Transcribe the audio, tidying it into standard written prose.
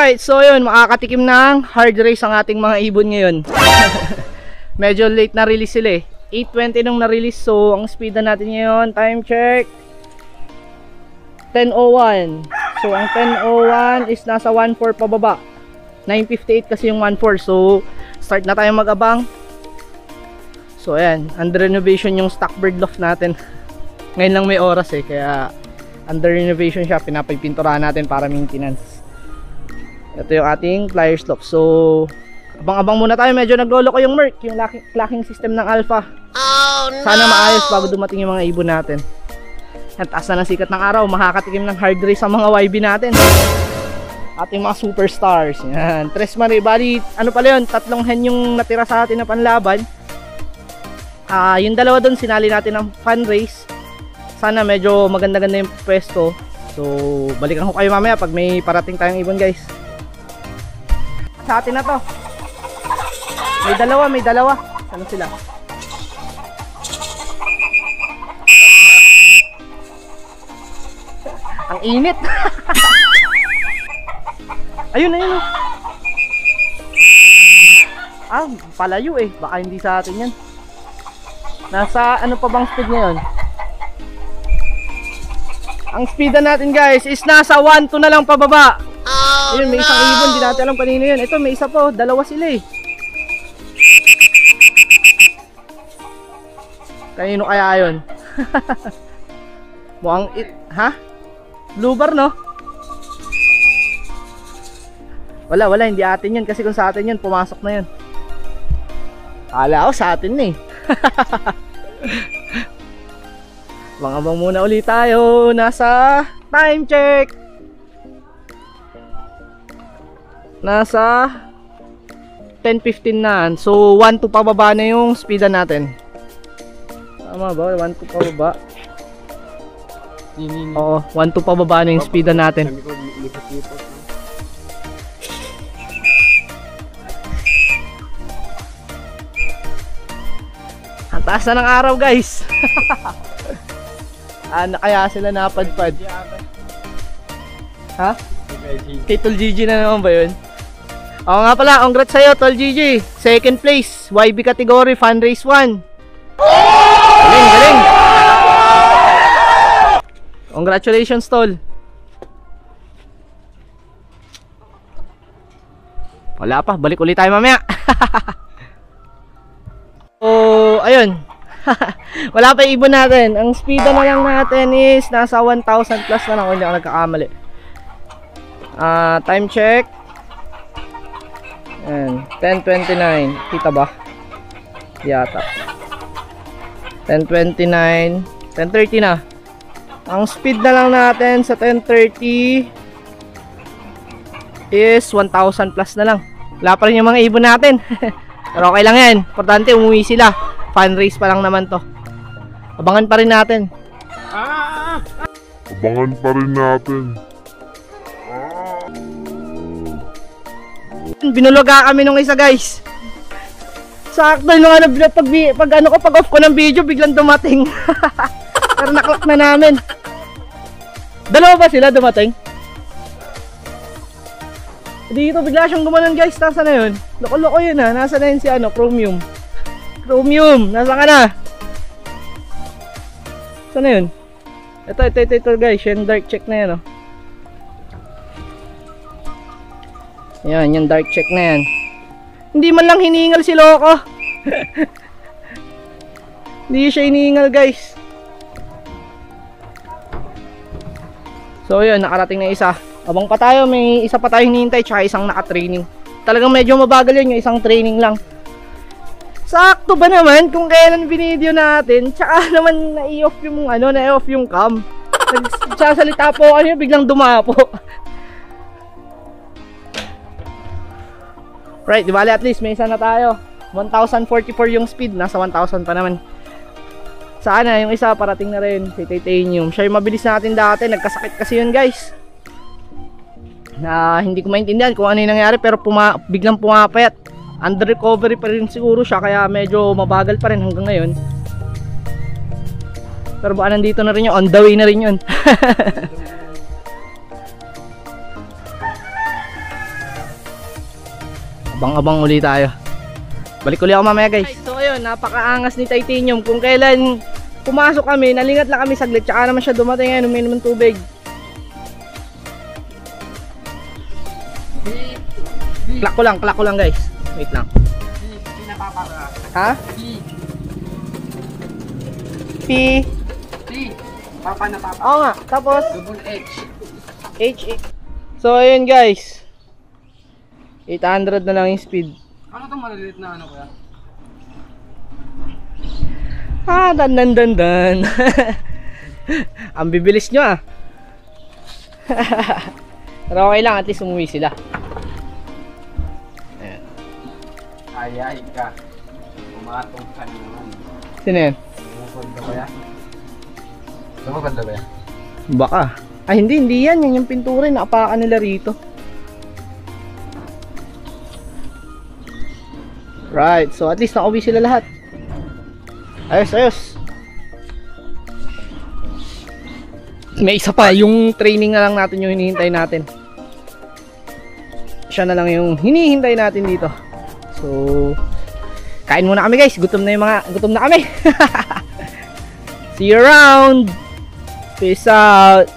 Alright, so yun, makakatikim ng hard race ang ating mga ibon ngayon. Medyo late na release sila eh. 8:20 nung na-release, so ang speed na natin ngayon, time check 10:01. So ang 10:01 is nasa 1.4 pababa. 9:58 kasi yung 1.4, so start na tayo mag-abang. So ayan, under renovation yung stock bird loft natin. Ngayon lang may oras eh, kaya under renovation siya, pinapipinturahan natin para maintenance. Ito yung ating flyers loft. So abang-abang muna tayo, medyo naglolo ko yung Merc, yung clacking system ng Alpha. Oh, no! Sana maayos bago dumating yung mga ibon natin. At taas na ng sikat ng araw, makakatikim ng hard race sa mga YB natin. Ating mga superstars. Yan, Tres Marie, bali, ano pala yun, 3 hen yung natira sa atin na panlaban. Yung dalawa doon, sinali natin ng fun race. Sana medyo maganda-ganda yung pwesto. So, balikan ko kayo mamaya pag may parating tayong ibon, guys. Sa atin na to. May dalawa. Ano sila? Ang init. Ayun. Palayo eh. Baka hindi sa atin yan. Nasa ano pa bang speed ngayon? Ang speed na natin, guys, is nasa 1-2 na lang pababa. Oh, ayun, may isang ibon. Di natin alam kanino yun. Ito, may isa po. Dalawa sila eh. Kanino kaya yun? Mukhang Blue bar, no? Wala, hindi atin yun. Kasi kung sa atin yun, pumasok na yun. Kala ko sa atin eh. Abang-abang muna ulit tayo. Nasa time check nasa 10:15 na. So 1-2 pababa na yung speedan natin. Tama ba? 1-2 pababa. Oo, 1-2 pababa na yung speedan natin. Ang taas na ng araw, guys. Kaya sila napadpad. Ha? Kay Tol Gigi na naman ba yun? Oo nga pala, congrats sa'yo Tol Gigi. Second place, YB category, Fun Race 1. Galing. Congratulations, Tol. Wala pa, balik ulit tayo mamaya. So, ayun. Wala pa ibon natin. Ang speed na lang natin is nasa 1,000 plus na lang kung hindi ako nagkakamali. Time check. Ayan, 10:29. Kita ba? Yata 10:29, 10:30 na. Ang speed na lang natin sa 10:30 is 1,000 plus na lang. Wala pa rin yung mga ibon natin. Pero okay lang yan. Importante umuwi sila. Fun race pa lang naman to. Abangan pa rin natin. Binulaga kami nung isa, guys. Sakto nung pag off ko ng video, biglang dumating. Pero naklak na namin. Dalawa ba sila dumating? Dito bigla siyang gumanon, guys. Nasa na yun? Loko-loko yun ha. Nasa na yun si Chromium. Chromium, nasa ka na? Saan na yun? Ito guys. Yung dark check na yan oh. Yan, yung dark check na yan. Hindi man lang hiningal si Loco. Hindi siya hiningal, guys. So yun, nakarating na isa. Abang pa tayo, may isa pa tayo hinihintay, tsaka isang naka-training. Talagang medyo mabagal yun, yung isang training lang. Sakto ba naman kung kailan binideo natin, tsaka naman na-off yung na-off yung cam. Nagsasalita po biglang dumapo. Right, di bali at least may isa na tayo. 1,044 yung speed, nasa 1,000 pa naman. Sana yung isa parating na rin, si Titanium. Siya yung mabilis natin dati, nagkasakit kasi yun, guys. Na hindi ko maintindihan kung ano yung nangyari, pero biglang pumapayat. Under recovery pa rin siguro siya, kaya medyo mabagal pa rin hanggang ngayon. Pero baka nandito na rin yun, on the way na rin yun. Abang-abang uli tayo. Balik uli ako mamaya guys. So ayun, napakaangas ni Titanium. Kung kailan pumasok kami, nalingat lang kami saglit, tsaka naman siya dumating ngayon, uminom ng tubig. Klak ko lang guys. Wait lang. Ha? P. Papa na papa. Oo nga, tapos Double H. H. So ayun guys, 800 na lang yung speed. Ano itong maliliit na ano kuya? Dan. Ang bibilis nyo ah. Pero okay lang, at least umuwi sila. Ayan. Ay ka. Umatong ka naman. Sino yun? Lumukod ba ya? Lumukod ba ya? Baka. Ay hindi yan. Yan yung pintura. Nakapakan nila rito. Right. So at least nakauwi sila lahat. Ayos. May isa pa. Yung training na lang natin yung hinihintay natin. Siya na lang yung hinihintay natin dito. So kain muna kami guys. Gutom na kami. See you around. Peace out.